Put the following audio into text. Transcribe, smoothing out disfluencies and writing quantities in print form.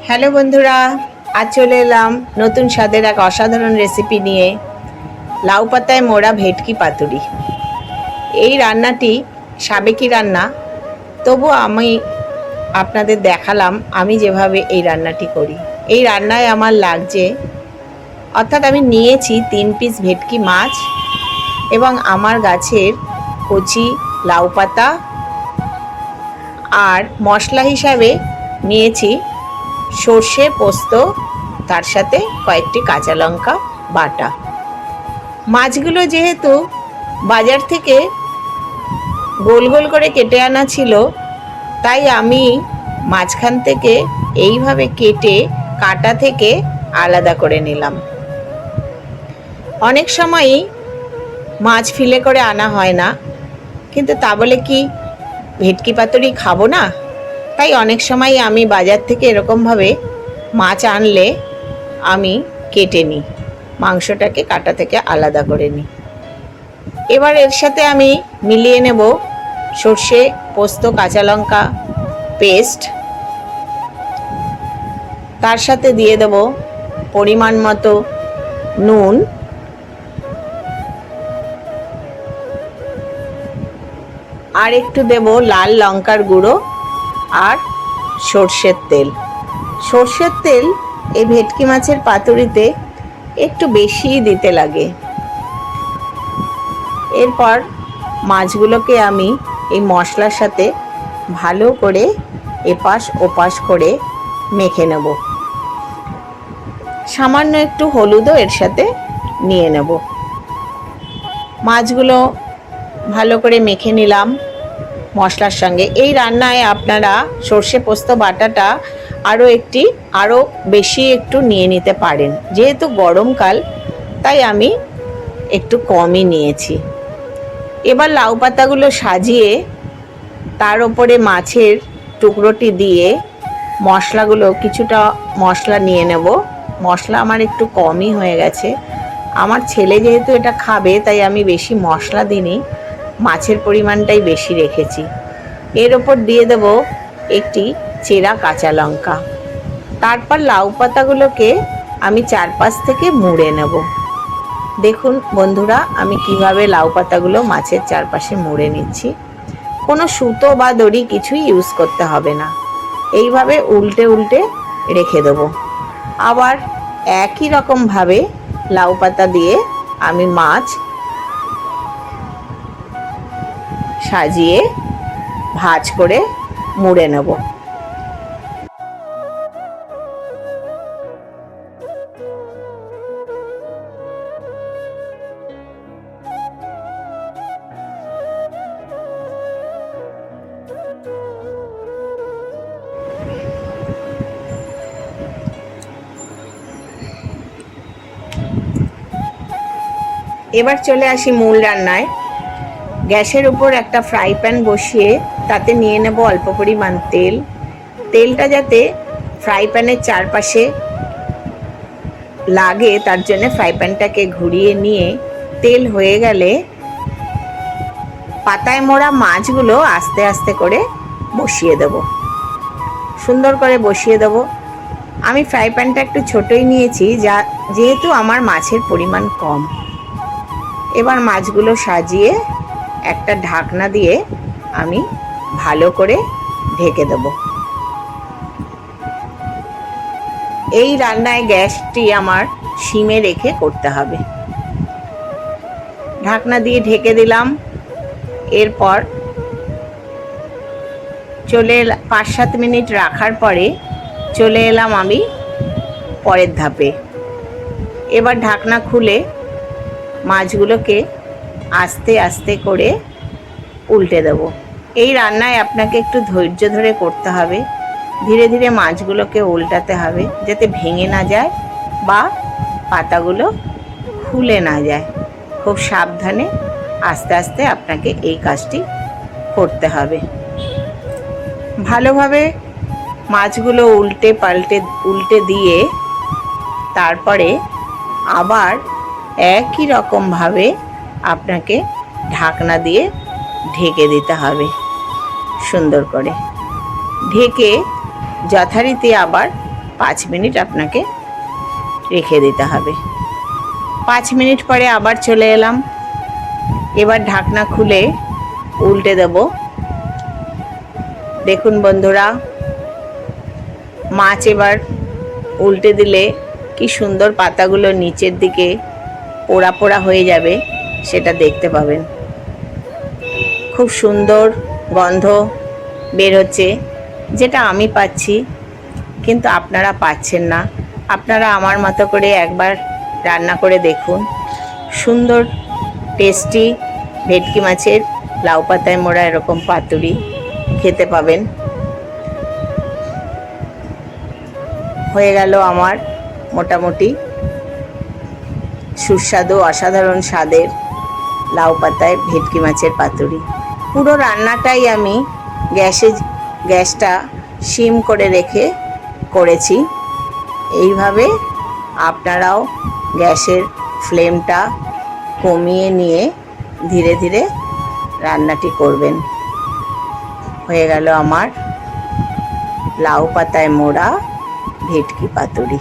Hello বন্ধুরা, আজ চলে এলাম নতুন স্বাদের এক অসাধারণ রেসিপি নিয়ে। লাউ পাতায় মোড়া ভেটকি পাতুরি। এই রান্নাটি সাবেকি রান্না, তবু আমি আপনাদের দেখালাম আমি যেভাবে এই রান্নাটি করি। এই রান্নায় আমার লাগছে, অর্থাৎ আমি নিয়েছি 3 পিস ভেটকি মাছ এবং আমার গাছের কচি লাউ পাতা, আর মশলা হিসাবে নিয়েছি সর্ষে পোস্ত, তার সাথে কয়েকটি কাঁচা লঙ্কা বাটা। মাছগুলো যেহেতু বাজার থেকে গোল গোল করে কেটে আনা ছিল, তাই আমি মাঝখান থেকে এইভাবে কেটে কাঁটা থেকে আলাদা করে নিলাম। অনেক সময়ই মাছ ফিলে করে আনা হয় না, কিন্তু তা বলে কি ভেটকি পাতুরি খাবো না? তাই অনেক সময় আমি বাজার থেকে এরকমভাবে মাছ আনলে আমি কেটে নিই, মাংসটাকে কাঁটা থেকে আলাদা করে নিই। এবার এর সাথে আমি মিলিয়ে নেব সর্ষে পোস্ত কাঁচা লঙ্কা পেস্ট, তার সাথে দিয়ে দেব পরিমাণ মতো নুন, আর একটু দেব লাল লঙ্কার গুঁড়ো আর সর্ষের তেল। সর্ষের তেল এই ভেটকি মাছের পাতুরিতে একটু বেশিই দিতে লাগে। এরপর মাছগুলোকে আমি এই মশলার সাথে ভালো করে এপাশ ওপাশ করে মেখে নেব। সামান্য একটু হলুদও এর সাথে নিয়ে নেব। মাছগুলো ভালো করে মেখে নিলাম মশলার সঙ্গে। এই রান্নায় আপনারা সর্ষে পোস্ত বাটাটা আরও বেশি একটু নিয়ে নিতে পারেন। যেহেতু গরমকাল, তাই আমি একটু কমই নিয়েছি। এবার লাউ পাতাগুলো সাজিয়ে তার ওপরে মাছের টুকরোটি দিয়ে মশলাগুলো, কিছুটা মশলা নিয়ে নেব। মশলা আমার একটু কমই হয়ে গেছে। আমার ছেলে যেহেতু এটা খাবে, তাই আমি বেশি মশলা দিইনি, মাছের পরিমাণটাই বেশি রেখেছি। এর ওপর দিয়ে দেব একটি চেরা কাঁচা লঙ্কা। তারপর লাউ পাতাগুলোকে আমি চারপাশ থেকে মুড়ে নেব। দেখুন বন্ধুরা, আমি কিভাবে লাউ পাতাগুলো মাছের চারপাশে মুড়ে নিচ্ছি। কোনো সুতো বা দড়ি কিছুই ইউজ করতে হবে না। এইভাবে উল্টে উল্টে রেখে দেব। আবার একই রকমভাবে লাউ পাতা দিয়ে আমি মাছ সাজিয়ে ভাঁজ করে মুড়ে নেব। এবার চলে আসি মূল রান্নায়। গ্যাসের উপর একটা ফ্রাই প্যান বসিয়ে তাতে নিয়ে নেব অল্প পরিমাণ তেল। তেলটা যাতে ফ্রাই প্যানের চারপাশে লাগে, তার জন্য ফ্রাই প্যানটাকে ঘুরিয়ে নিয়ে তেল হয়ে গেলে পাতায় মোড়া মাছগুলো আস্তে আস্তে করে বসিয়ে দেব। সুন্দর করে বসিয়ে দেব। আমি ফ্রাই প্যানটা একটু ছোটই নিয়েছি, যেহেতু আমার মাছের পরিমাণ কম। এবার মাছগুলো সাজিয়ে একটা ঢাকনা দিয়ে আমি ভালো করে ঢেকে দেব। এই রান্নায় গ্যাসটি আমার সিমে রেখে করতে হবে। ঢাকনা দিয়ে ঢেকে দিলাম। এরপর 5-7 মিনিট রাখার পরে চলে এলাম আমি পরের ধাপে। এবার ঢাকনা খুলে মাছগুলোকে আস্তে আস্তে করে উল্টে দেব। এই রান্নায় আপনাকে একটু ধৈর্য ধরে করতে হবে। ধীরে ধীরে মাছগুলোকে উল্টাতে হবে, যাতে ভেঙে না যায় বা পাতাগুলো খুলে না যায়। খুব সাবধানে আস্তে আস্তে আপনাকে এই কাজটি করতে হবে। ভালোভাবে মাছগুলো উল্টে দিয়ে তারপরে আবার একই রকমভাবে আপনাকে ঢাকনা দিয়ে ঢেকে দিতে হবে। সুন্দর করে ঢেকে যথারীতি আবার 5 মিনিট আপনাকে রেখে দিতে হবে। 5 মিনিট পরে আবার চলে এলাম। এবার ঢাকনা খুলে উল্টে দেব। দেখুন বন্ধুরা, মাছ এবার উল্টে দিলে কি সুন্দর পাতাগুলো নিচের দিকে পোড়া পোড়া হয়ে যাবে, সেটা দেখতে পাবেন। খুব সুন্দর গন্ধ বের হচ্ছে, যেটা আমি পাচ্ছি, কিন্তু আপনারা পাচ্ছেন না। আপনারা আমার মতো করে একবার রান্না করে দেখুন। সুন্দর টেস্টি ভেটকি মাছের লাউ পাতায় মোড়া এরকম পাতুরি খেতে পাবেন। হয়ে গেল আমার মোটামুটি সুস্বাদু অসাধারণ স্বাদের লাউ পাতায় ভেটকি মাছের পাতুরি। পুরো রান্নাটাই আমি গ্যাসটা সিম করে রেখে করেছি। এইভাবে আপনারাও গ্যাসের ফ্লেমটা কমিয়ে নিয়ে ধীরে ধীরে রান্নাটি করবেন। হয়ে গেল আমার লাউ পাতায় মোড়া ভেটকি পাতুরি।